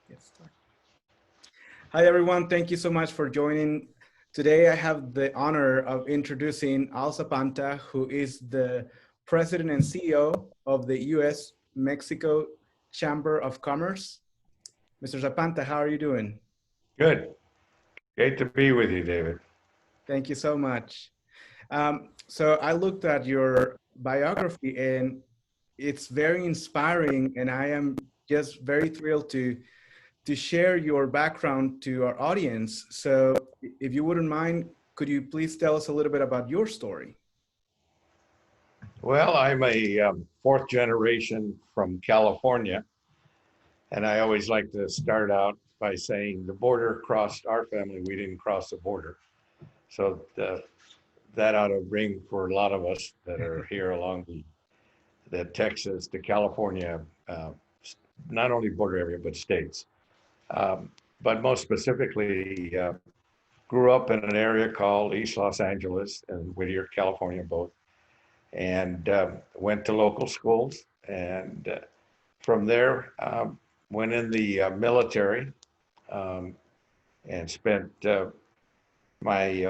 Yes. Hi, everyone. Thank you so much for joining. Today, I have the honor of introducing Al Zapanta, who is the President and CEO of the U.S.-Mexico Chamber of Commerce. Mr. Zapanta, how are you doing? Good. Great to be with you, David. Thank you so much. So I looked at your biography and it's very inspiring, and I am just very thrilled to share your background to our audience. So if you wouldn't mind, could you please tell us a little bit about your story? Well, I'm a fourth generation from California, and I always like to start out by saying the border crossed our family. We didn't cross the border. So that ought to ring for a lot of us that are here along the Texas to California, not only border area, but states. But most specifically, grew up in an area called East Los Angeles and Whittier, California, both, and went to local schools. And from there, went in the military um, and spent my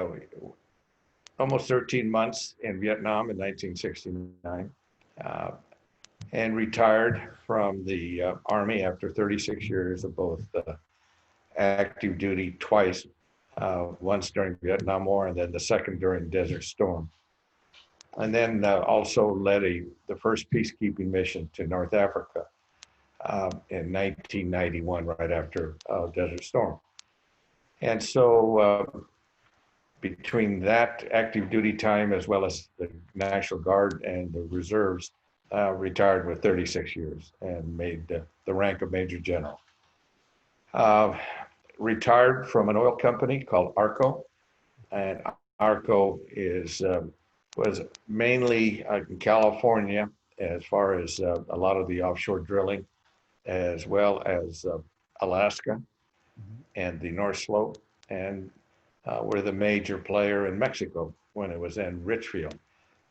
almost 13 months in Vietnam in 1969, uh, and retired from the Army after 36 years of both active duty twice, once during Vietnam War and then the second during Desert Storm. And then also led the first peacekeeping mission to North Africa in 1991, right after Desert Storm. And so between that active duty time as well as the National Guard and the reserves, retired with 36 years and made the rank of Major General. Uh, Retired from an oil company called ARCO, and ARCO was mainly in California as far as a lot of the offshore drilling, as well as Alaska and the North Slope, and we're the major player in Mexico when it was in Richfield,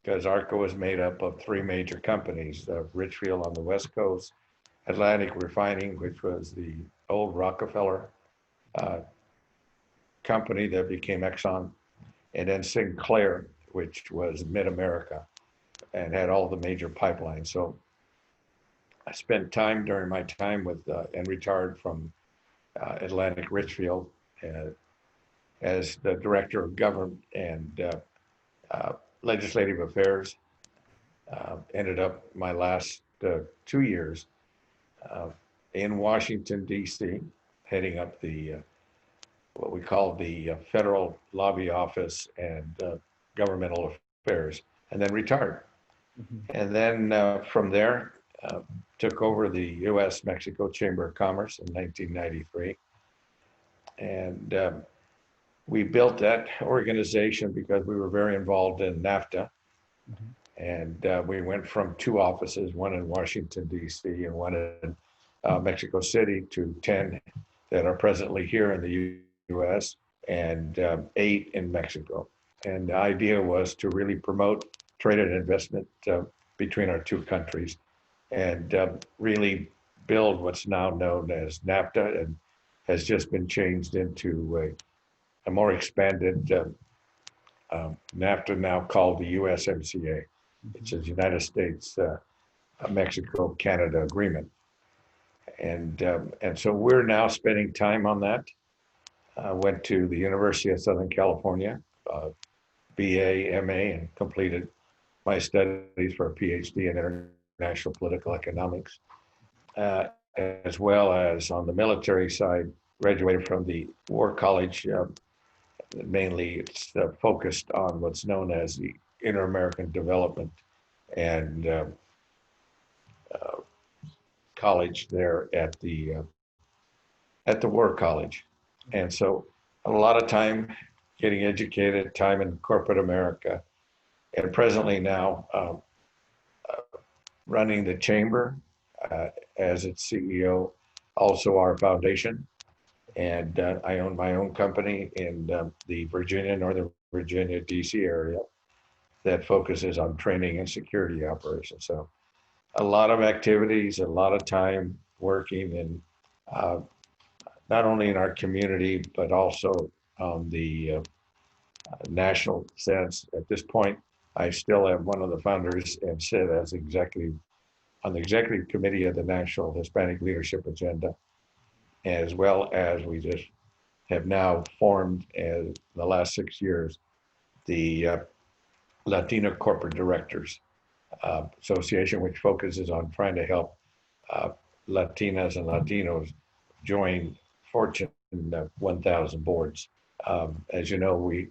because ARCO was made up of three major companies: Richfield on the West Coast, Atlantic Refining, which was the old Rockefeller uh, company that became Exxon, and then Sinclair, which was Mid-America and had all the major pipelines. So I spent time during my time with and retired from Atlantic Richfield as the director of government and legislative affairs. Ended up my last 2 years uh, in Washington, D.C., heading up the what we call the Federal Lobby Office and Governmental Affairs, and then retired. Mhm. And then from there, uh, took over the U.S.-Mexico Chamber of Commerce in 1993. And we built that organization because we were very involved in NAFTA. Mhm. And we went from two offices, one in Washington, D.C., and one in Mexico City, to 10 that are presently here in the U.S. and 8 in Mexico. And the idea was to really promote trade and investment between our two countries and really build what's now known as NAFTA, and has just been changed into a more expanded NAFTA, now called the USMCA, which is United States, Mexico, Canada Agreement. And so we're now spending time on that. Went to the University of Southern California, BA, MA, and completed my studies for a PhD in international political economics, as well as on the military side, graduated from the War College. Mainly, it's focused on what's known as the Inter-American Development and uh, college there at the War College. And so a lot of time getting educated, time in corporate America, and presently now running the chamber uh, as its CEO, also our foundation. And I own my own company in the Northern Virginia, DC area that focuses on training and security operations. So a lot of activities, a lot of time working, and uh, not only in our community, but also on the national sense. At this point, I still am one of the founders and sit as executive on the executive committee of the National Hispanic Leadership Agenda, as well as we just have now formed, in the last 6 years, the Latino Corporate Directors Association, which focuses on trying to help Latinas and Latinos join Fortune 1000 boards. As you know, we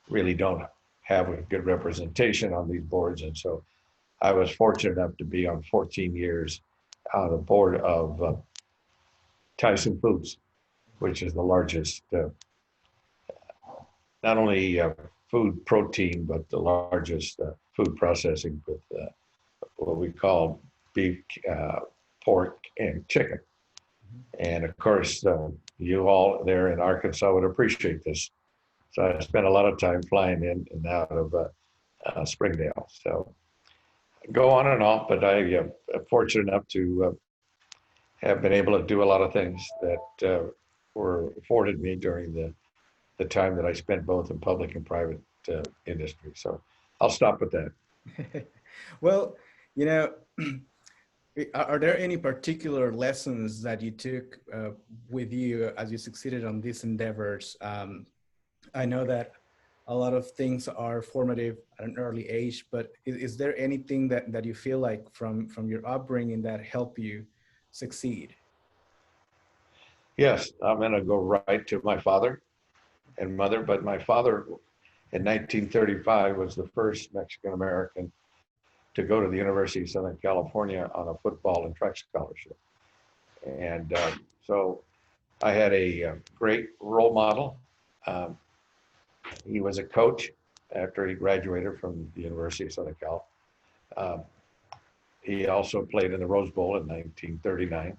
really don't have a good representation on these boards. And so I was fortunate enough to be on 14 years on the board of Tyson Foods, which is the largest, not only food protein, but the largest food processing with what we call beef, pork, and chicken. And of course, you all there in Arkansas would appreciate this. So I spent a lot of time flying in and out of Springdale. So go on and on, but I am fortunate enough to have been able to do a lot of things that were afforded me during the time that I spent both in public and private industry. So I'll stop with that. Well, you know, are there any particular lessons that you took with you as you succeeded on these endeavors? I know that a lot of things are formative at an early age, but is there anything that you feel like from your upbringing that helped you succeed? Yes, I'm going to go right to my father and mother, but my father in 1935 was the first Mexican American to go to the University of Southern California on a football and track scholarship. And so I had a great role model. Um, he was a coach after he graduated from the University of Southern Cal. Um, he also played in the Rose Bowl in 1939.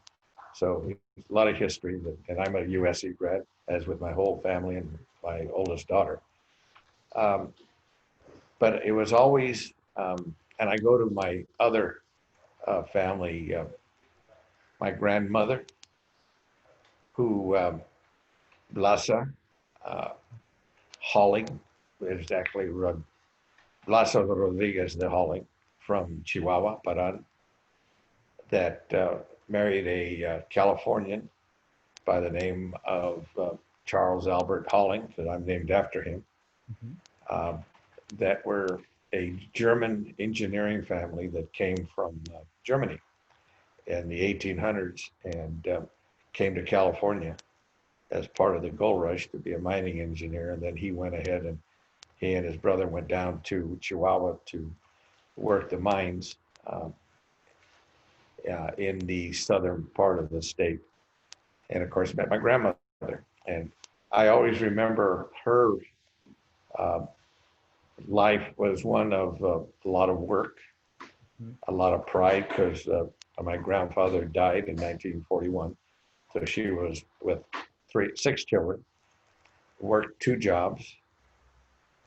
So a lot of history, and I'm a USC grad, as with my whole family and my oldest daughter. Um, but it was always, and I go to my other family, my grandmother, who Blasa Holling, is actually Blasa Rodriguez de Holling from Chihuahua, Paran, that married a Californian by the name of Charles Albert Holling, that I'm named after him, that were a German engineering family that came from Germany in the 1800s and came to California as part of the gold rush to be a mining engineer. And then he went ahead and he and his brother went down to Chihuahua to work the mines in the southern part of the state. And of course, met my grandmother. And I always remember her life was one of a lot of work, a lot of pride, because my grandfather died in 1941. So she was with 6 children, worked 2 jobs,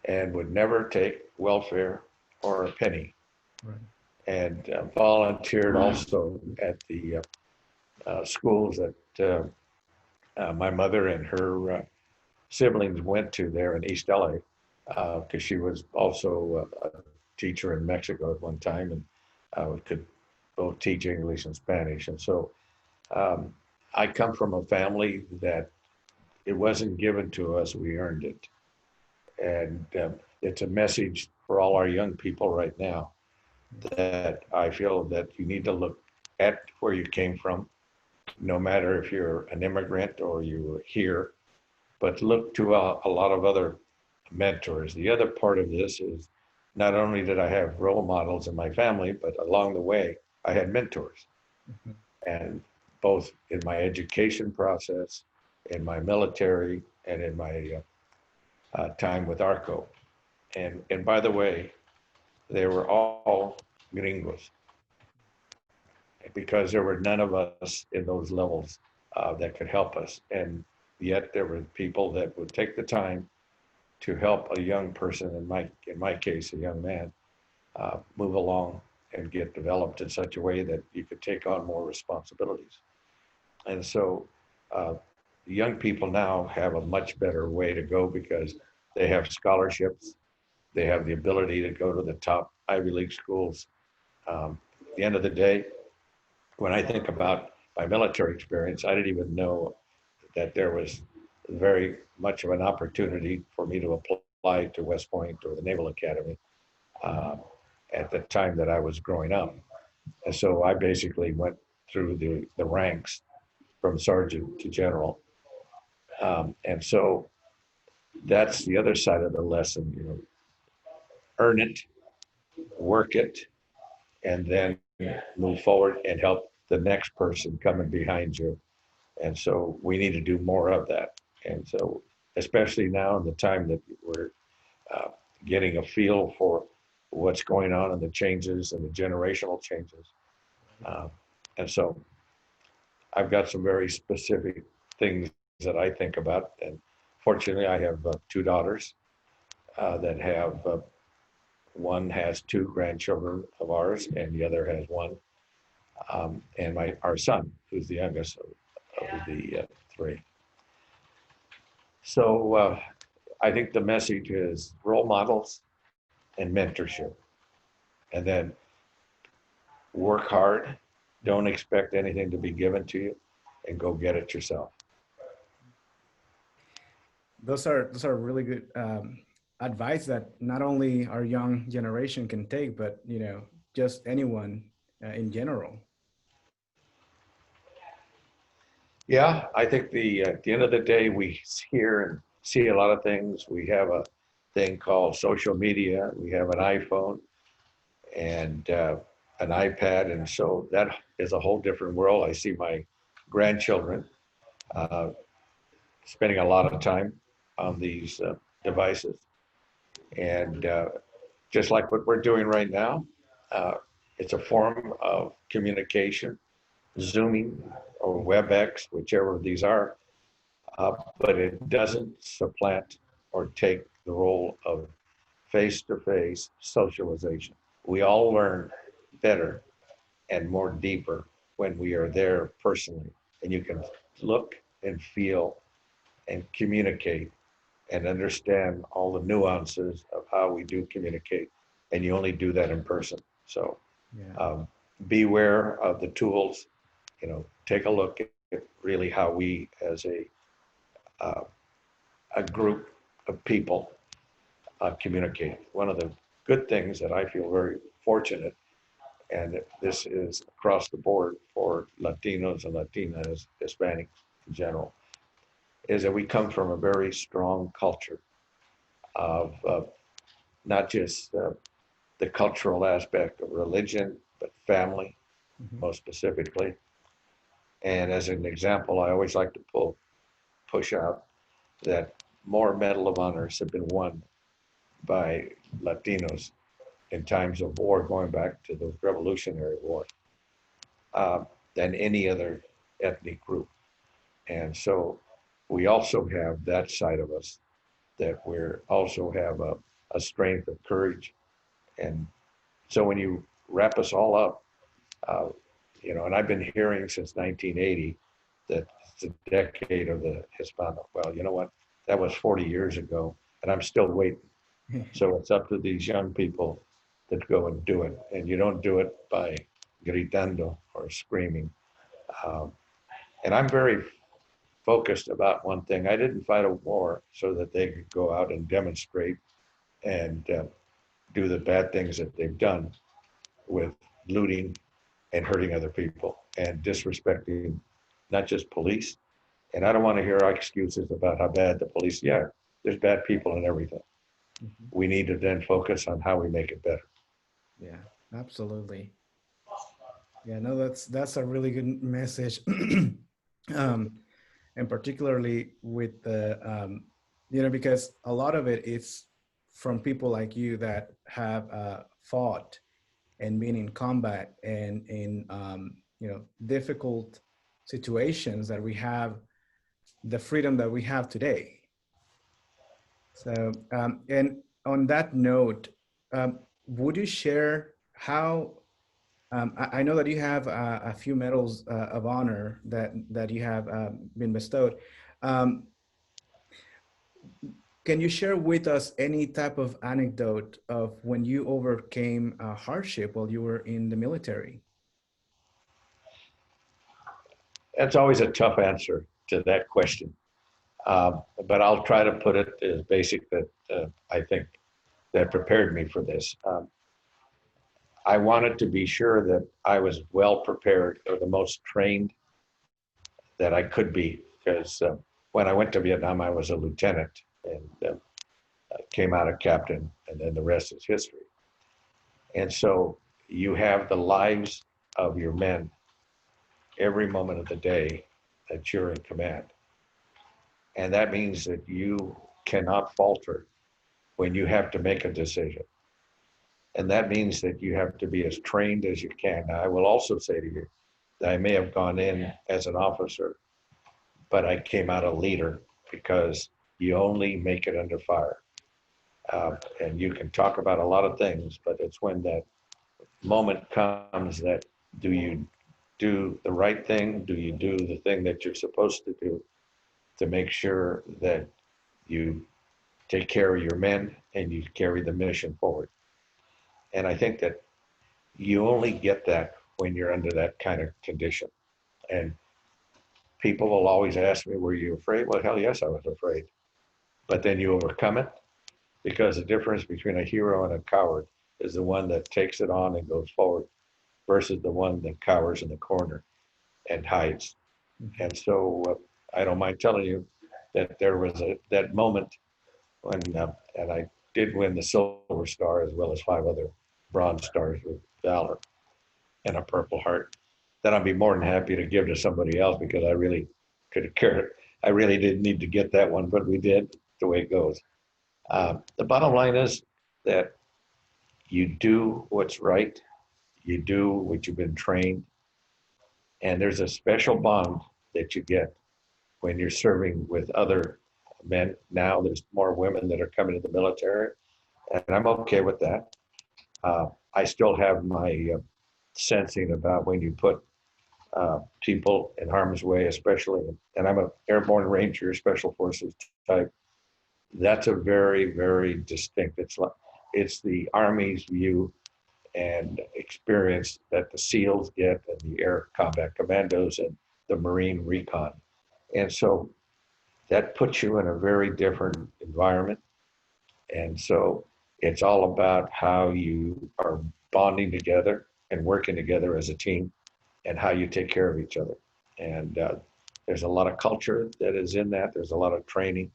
and would never take welfare or a penny. Right. And volunteered also at the schools that my mother and her siblings went to there in East LA, because she was also a teacher in Mexico at one time and could both teach English and Spanish. And so I come from a family that it wasn't given to us, we earned it. And it's a message for all our young people right now that I feel that you need to look at where you came from, no matter if you're an immigrant or you're here, but look to a lot of other mentors. The other part of this is not only did I have role models in my family, but along the way, I had mentors. And both in my education process, in my military, and in my time with ARCO. And by the way, they were all gringos, because there were none of us in those levels that could help us. And yet there were people that would take the time to help a young person, in my case, a young man, move along and get developed in such a way that you could take on more responsibilities. And so young people now have a much better way to go because they have scholarships. They have the ability to go to the top Ivy League schools. At the end of the day, when I think about my military experience, I didn't even know that there was very much of an opportunity for me to apply to West Point or the Naval Academy uh, at the time that I was growing up. And so I basically went through the ranks from sergeant to general. And so that's the other side of the lesson, you know, earn it, work it, and then move forward and help the next person coming behind you. And so we need to do more of that. And so, especially now in the time that we're uh, getting a feel for what's going on and the changes and the generational changes. Um, and so I've got some very specific things that I think about. And fortunately, I have two daughters that have one has two grandchildren of ours, and the other has one. And our son, who's the youngest of the three. So I think the message is role models and mentorship, and then work hard. Don't expect anything to be given to you, and go get it yourself. Those are really good advice that not only our young generation can take, but just anyone in general. Yeah, I think at the end of the day, we hear and see a lot of things. We have a thing called social media. We have an iPhone and an iPad, and so that is a whole different world. I see my grandchildren uh, spending a lot of time on these devices, and just like what we're doing right now, uh, it's a form of communication, Zooming or WebEx, whichever these are, but it doesn't supplant or take the role of face-to-face socialization. We all learn better and more deeper when we are there personally, and you can look and feel and communicate and understand all the nuances of how we do communicate, and you only do that in person. So Yeah. beware of the tools, take a look at really how we as uh, a group of people communicate. One of the good things that I feel very fortunate, and this is across the board for Latinos and Latinas, Hispanics in general, is that we come from a very strong culture of not just the cultural aspect of religion, but family, Mhm. most specifically. And as an example, I always like to push out that more Medal of Honors have been won by Latinos in times of war, going back to the Revolutionary War, uh, than any other ethnic group. And so we also have that side of us, that we're also have a strength of courage. And so when you wrap us all up, uh, and I've been hearing since 1980 that it's the decade of the Hispano. Well, you know what? That was 40 years ago, and I'm still waiting. So it's up to these young people that go and do it. And you don't do it by gritando or screaming. Um, and I'm very focused about one thing. I didn't fight a war so that they could go out and demonstrate and do the bad things that they've done with looting and hurting other people and disrespecting not just police. And I don't want to hear excuses about how bad the police. Yeah, there's bad people and everything. Mhm. We need to then focus on how we make it better. Yeah, absolutely. Yeah, no, that's a really good message. And particularly with the because a lot of it is from people like you that have fought and been in combat and in difficult situations, that we have the freedom that we have today. So and on that note, would you share how I know that you have a few medals of honor that you have been bestowed. Um, can you share with us any type of anecdote of when you overcame a hardship while you were in the military? That's always a tough answer to that question. But I'll try to put it as basic that I think that prepared me for this. I wanted to be sure that I was well prepared or the most trained that I could be, because when I went to Vietnam, I was a lieutenant and came out a captain, and then the rest is history. And so you have the lives of your men every moment of the day that you're in command. And that means that you cannot falter when you have to make a decision. And that means that you have to be as trained as you can. Now, I will also say to you that I may have gone in as an officer, but I came out a leader, because you only make it under fire. And you can talk about a lot of things, but it's when that moment comes that, do you do the right thing? Do you do the thing that you're supposed to do to make sure that you take care of your men and you carry the mission forward? And I think that you only get that when you're under that kind of condition. And people will always ask me, were you afraid? Well, hell yes, I was afraid. But then you overcome it, because the difference between a hero and a coward is the one that takes it on and goes forward versus the one that cowers in the corner and hides. And so I don't mind telling you that there was that moment when, and I did win the Silver Star as well as 5 other Bronze Stars with Valor and a Purple Heart, that I'd be more than happy to give to somebody else, because I really could have cared. I really didn't need to get that one, but we did, the way it goes. The bottom line is that you do what's right, you do what you've been trained, and there's a special bond that you get when you're serving with other men. Now there's more women that are coming to the military, and I'm okay with that. I still have my sensing about when you put people in harm's way, especially, and I'm an airborne ranger, special forces type. That's a very, very distinct. It's the Army's view and experience that the SEALs get, and the Air Combat Commandos, and the Marine Recon. And so that puts you in a very different environment. And so it's all about how you are bonding together and working together as a team, and how you take care of each other. And there's a lot of culture that is in that. There's a lot of training.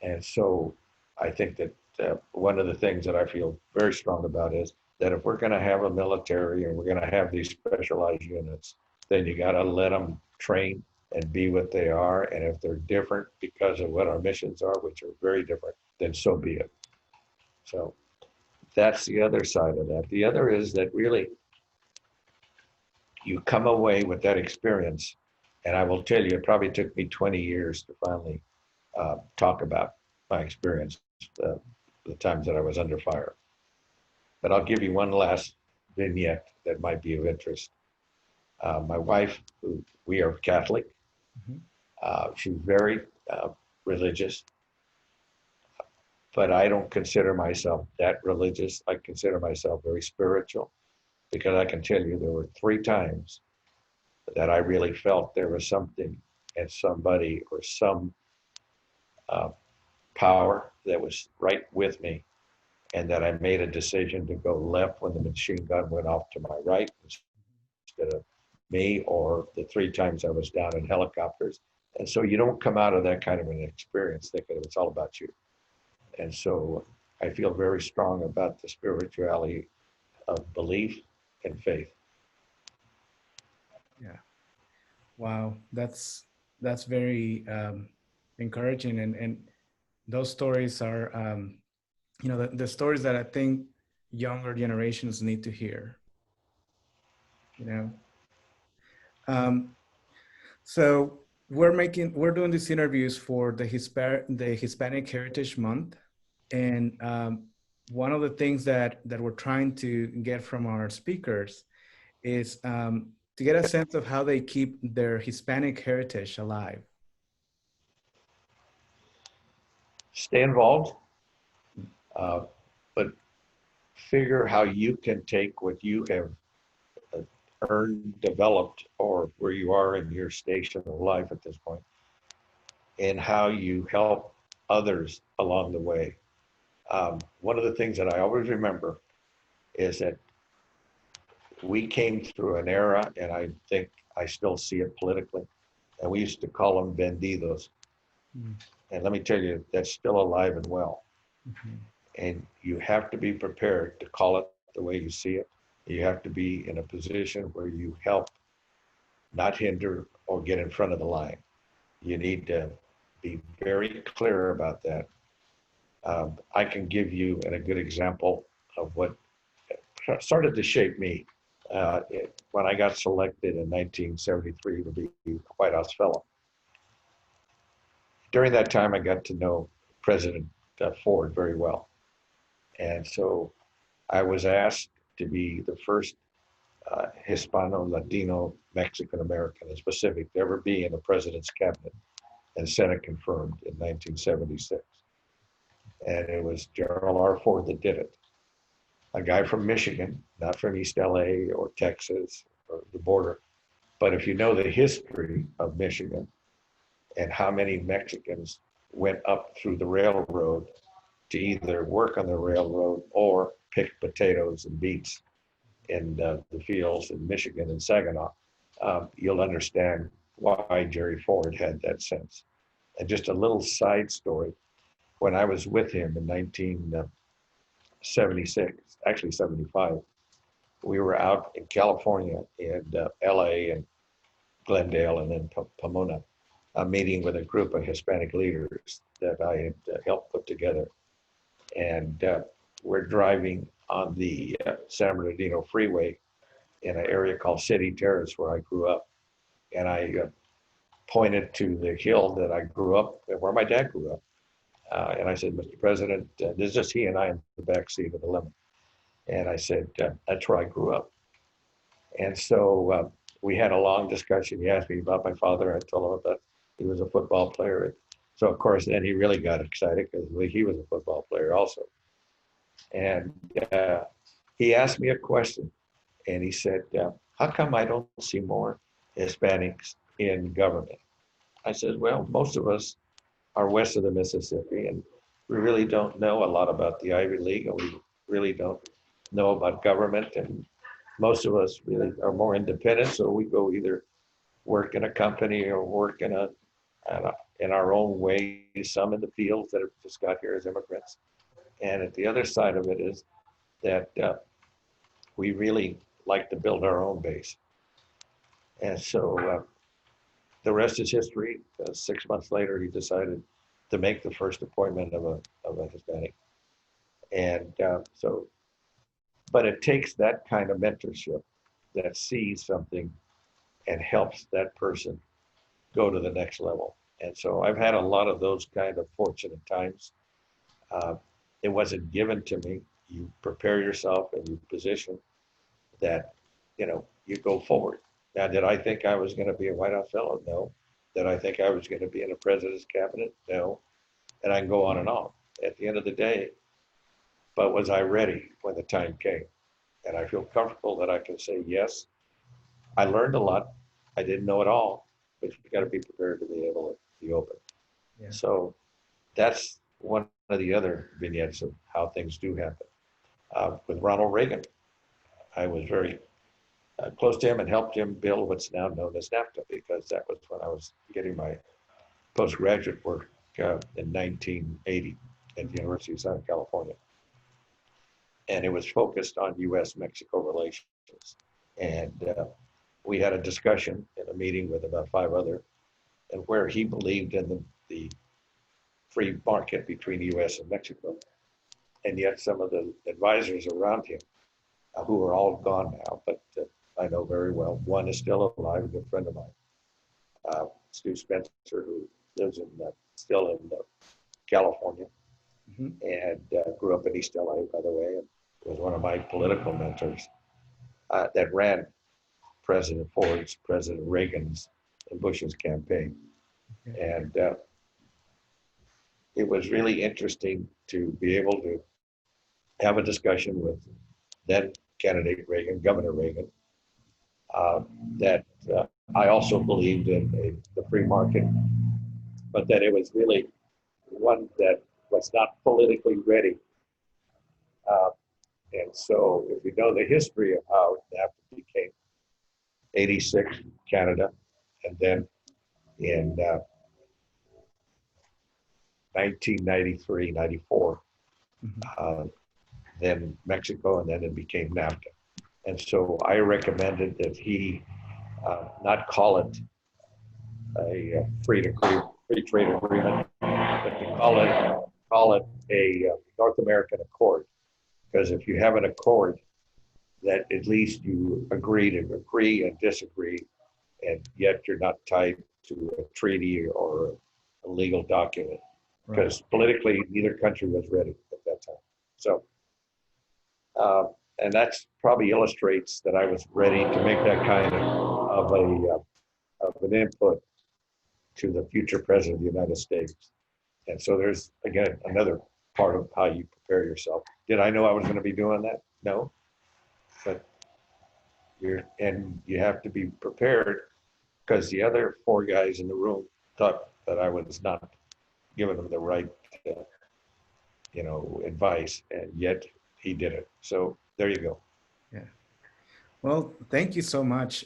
And so I think that one of the things that I feel very strong about is that if we're going to have a military and we're going to have these specialized units, then you got to let them train and be what they are. And if they're different because of what our missions are, which are very different, then so be it. So that's the other side of that. The other is that really you come away with that experience. And I will tell you, it probably took me 20 years to finally talk about my experience, the times that I was under fire. But I'll give you one last vignette that might be of interest. My wife, we are Catholic, she's very religious, but I don't consider myself that religious. I consider myself very spiritual, because I can tell you there were 3 times that I really felt there was something and somebody or some power that was right with me, and that I made a decision to go left when the machine gun went off to my right instead of me, or the 3 times I was down in helicopters. And so you don't come out of that kind of an experience thinking it's all about you. And so I feel very strong about the spirituality of belief and faith. Yeah. Wow. That's very encouraging. And those stories are, the stories that I think younger generations need to hear, you know? Um, so we're doing these interviews for the Hispanic Heritage Month. And one of the things that we're trying to get from our speakers is to get a sense of how they keep their Hispanic heritage alive. stay involved, uh, but figure how you can take what you have earned, developed, or where you are in your station of life at this point, and how you help others along the way. One of the things that I always remember is that we came through an era, and I think I still see it politically, and we used to call them bandidos. Mm. And let me tell you, that's still alive and well. Mm-hmm. And you have to be prepared to call it the way you see it. You have to be in a position where you help, not hinder or get in front of the line. You need to be very clear about that. I can give you a good example of what started to shape me. When I got selected in 1973 to be a White House fellow. During that time, I got to know President Ford very well. And so I was asked to be the first Hispano, Latino, Mexican American, in specific, to ever be in the president's cabinet, and Senate confirmed in 1976. And it was Gerald R. Ford that did it. A guy from Michigan, not from East LA or Texas or the border. But if you know the history of Michigan and how many Mexicans went up through the railroad to either work on the railroad or pick potatoes and beets in the fields in Michigan and Saginaw, you'll understand why Jerry Ford had that sense. And just a little side story, when I was with him in 1976, actually 75, we were out in California and LA and Glendale and then Pomona, meeting with a group of Hispanic leaders that I had helped put together. And we're driving on the San Bernardino Freeway in an area called City Terrace where I grew up. And I pointed to the hill that I grew up, where my dad grew up. And I said, Mr. President, there's just he and I in the back seat of the limo. And I said, that's where I grew up. And so we had a long discussion. He asked me about my father. I told him about he was a football player. So of course, then he really got excited because he was a football player also. And he asked me a question, and he said, how come I don't see more Hispanics in government? I said, well, most of us are west of the Mississippi, and we really don't know a lot about the Ivy League, and we really don't know about government, and most of us really are more independent, so we go either work in a company or work in our own way, some in the fields that have just got here as immigrants. And at the other side of it is that we really like to build our own base. And so the rest is history. 6 months later, he decided to make the first appointment of a Hispanic. And but it takes that kind of mentorship that sees something and helps that person go to the next level. And so I've had a lot of those kind of fortunate times. It wasn't given to me. You prepare yourself and you position that, you go forward. Now, did I think I was going to be a White House fellow? No. Did I think I was going to be in a president's cabinet? No. And I can go on and on. At the end of the day, but was I ready when the time came? And I feel comfortable that I can say, yes, I learned a lot. I didn't know it all, but you got to be prepared to be able to be open. Yeah. So that's one of the other vignettes of how things do happen. With Ronald Reagan, I was very close to him and helped him build what's now known as NAFTA, because that was when I was getting my postgraduate work in 1980 at the University of Southern California. And it was focused on U.S.-Mexico relations. And we had a discussion in a meeting with about 5 others, and where he believed in the free market between the U.S. and Mexico. And yet some of the advisors around him, who are all gone now, but I know very well, one is still alive, a good friend of mine, Stu Spencer, who lives still in California, mm-hmm. and grew up in East LA, by the way, and was one of my political mentors that ran President Ford's, President Reagan's, and Bush's campaign. Okay. And it was really interesting to be able to have a discussion with then candidate Reagan, Governor Reagan, uh, that I also believed in the free market, but that it was really one that was not politically ready. Uh, and so if you know the history of how NAFTA became 86, Canada, and then in 1993, 94, Mhm. then Mexico, and then it became NAFTA. And so I recommended that he not call it a free trade agreement, but to call it a North American Accord. Because if you have an accord, that at least you agree to agree and disagree, and yet you're not tied to a treaty or a legal document. Right. Because politically, neither country was ready at that time. So, and that's probably illustrates that I was ready to make that kind of an input to the future president of the United States. And so there's, again, another part of how you prepare yourself. Did I know I was going to be doing that? No. But you have to be prepared, because the other four guys in the room thought that I was not giving them the right, advice, and yet he did it. So there you go. Yeah. Well, thank you so much.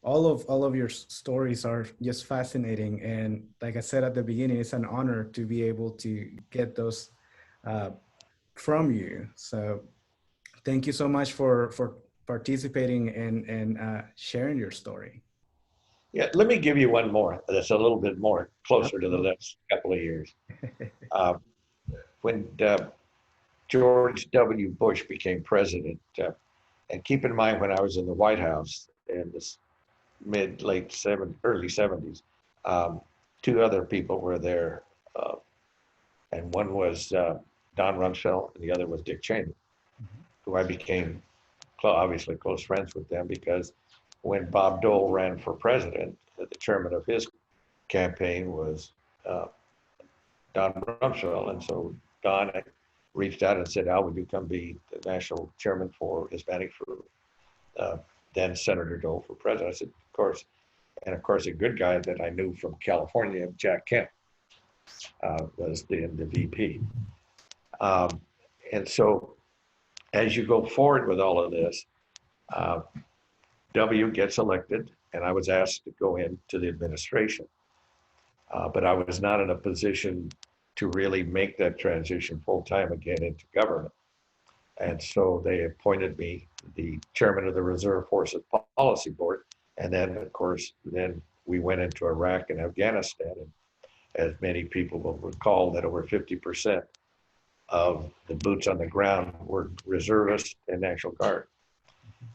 All of your stories are just fascinating, and like I said at the beginning, it's an honor to be able to get those uh, from you. So thank you so much for participating and sharing your story. Yeah, let me give you one more that's a little bit more closer to the Absolutely. last couple of years. Uh, when George W. Bush became president, and keep in mind when I was in the White House in the early 70s, two other people were there, and one was Don Rumsfeld, and the other was Dick Cheney, Mhm. who I became obviously close friends with them, because when Bob Dole ran for president, the chairman of his campaign was uh, Don Rumsfeld. And so Don reached out and said, Al, would you come be the national chairman for Hispanic for then Senator Dole for president? I said, of course. And of course, a good guy that I knew from California, Jack Kemp, was the VP. Um, and so as you go forward with all of this, uh, W gets elected, and I was asked to go into the administration. But I was not in a position to really make that transition full time again into government. And so they appointed me the chairman of the Reserve Forces Policy Board. And then, of course, then we went into Iraq and Afghanistan. And as many people will recall, that over 50% of the boots on the ground were reservists and National Guard.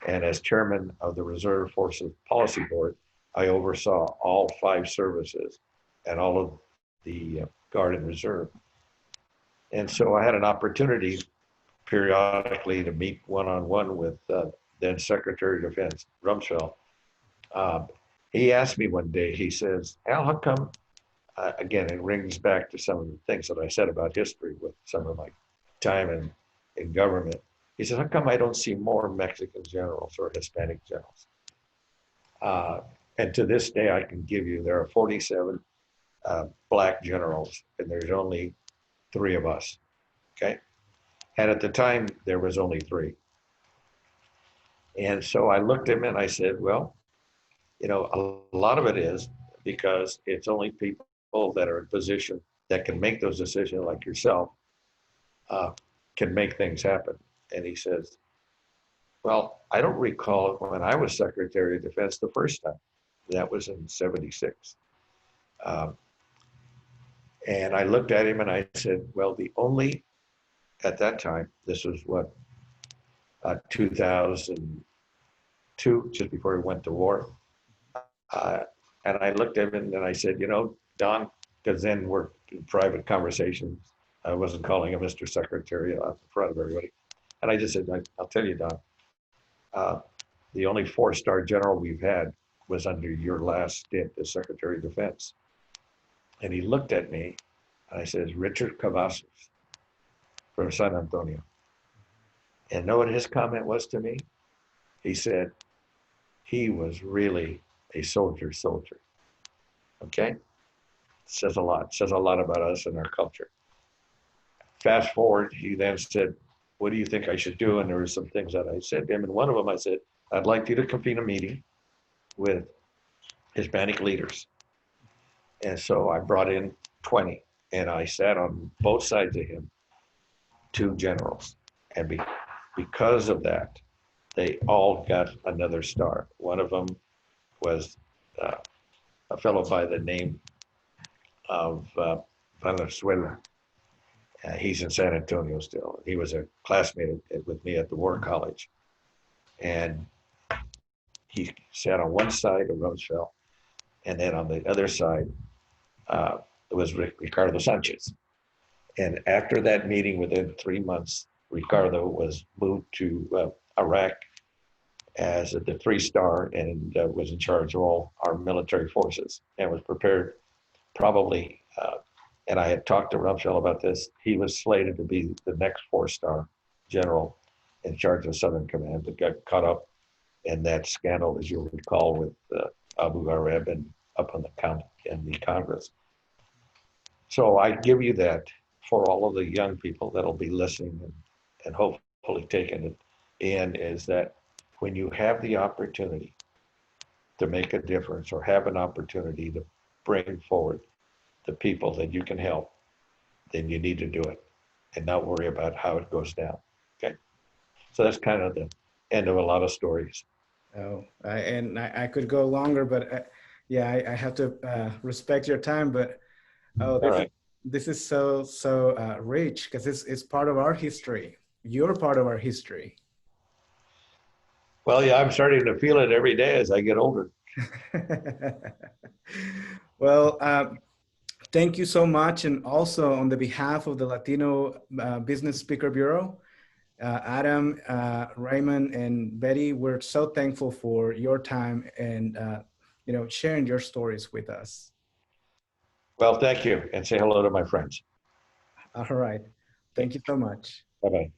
And as chairman of the Reserve Forces Policy Board, I oversaw all 5 services and all of the Guard and Reserve. And so I had an opportunity periodically to meet one-on-one with then Secretary of Defense Rumsfeld. Um, he asked me one day, he says, Al, how come, again, it rings back to some of the things that I said about history with some of my time in government. He said, how come I don't see more Mexican generals or Hispanic generals? And to this day, I can give you, there are 47 black generals, and there's only 3 of us, okay? And at the time, there was only 3. And so I looked at him and I said, well, a lot of it is because it's only people that are in position that can make those decisions, like yourself, can make things happen. And he says, well, I don't recall when I was Secretary of Defense the first time. That was in 76. Um, and I looked at him and I said, well, at that time, this was what, 2002, just before we went to war. And I looked at him and I said, Don, because then we're in private conversations. I wasn't calling him Mr. Secretary in front of everybody. And I just said, I'll tell you, Don, the only 4-star general we've had was under your last stint as Secretary of Defense. And he looked at me I says, Richard Cavazos from San Antonio. And know what his comment was to me? He said, he was really a soldier. Okay? Says a lot. Says a lot about us and our culture. Fast forward, he then said, what do you think I should do? And there were some things that I said to him. And one of them I said, I'd like you to convene a meeting with Hispanic leaders. And so I brought in 20, and I sat on both sides of him, two generals. And because of that, they all got another star. One of them was a fellow by the name of Venezuela. He's in San Antonio still. He was a classmate with me at the War College. And he sat on one side of Roosevelt, and then on the other side was Ricardo Sanchez. And after that meeting, within 3 months, Ricardo was moved to Iraq as the 3-star and was in charge of all our military forces and was prepared probably, and I had talked to Rumsfeld about this, he was slated to be the next 4-star general in charge of Southern Command, but got caught up in that scandal, as you'll recall, with Abu Ghraib and up on the Congress. So I give you that for all of the young people that'll be listening and hopefully taking it in, is that when you have the opportunity to make a difference or have an opportunity to bring forward the people that you can help, then you need to do it and not worry about how it goes down. Okay. So that's kind of the end of a lot of stories. Oh, and I could go longer, but yeah, I have to respect your time. But this is so rich because it's part of our history. You're part of our history. Well, yeah, I'm starting to feel it every day as I get older. Well, thank you so much. And also on the behalf of the Latino Business Speaker Bureau, Adam, Raymond, and Betty, we're so thankful for your time and sharing your stories with us. Well, thank you, and say hello to my friends. All right. Thank you so much. Bye-bye.